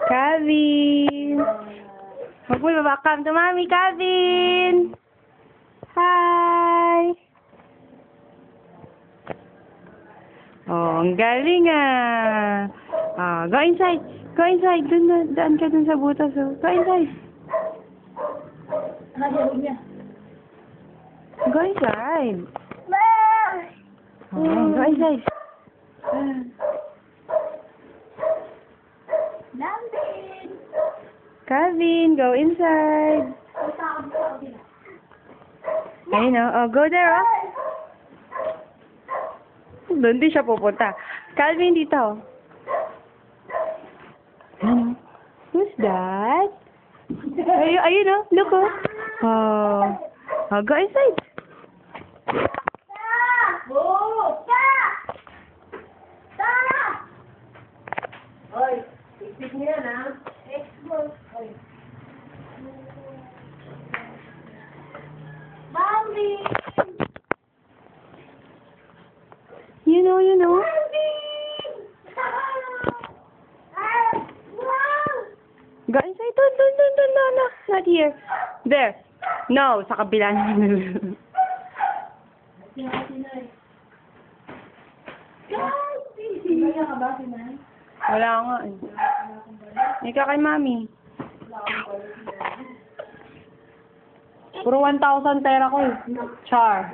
Calvin! Magpulbaba, come to mommy, Calvin! Hi! Oh, ang galing ah! Ah, go inside! Go inside! Daan ka dun sa butas. Oh. Go inside! Go inside! Oh, go inside! Calvin, go inside! Ayun oh, go there oh! Doon din siya pupunta. Calvin, dito. Ano? Who's that? Ayun oh. Look oh. Oh, go inside. Hoy, isip niya na. Export. Hoy. Bambi! You know. Go inside. Doon. No. Not here. There. No, sa kabila na. Wala nga eh. Ikaw kay mami. Puro 1,000 pera ko eh. Char.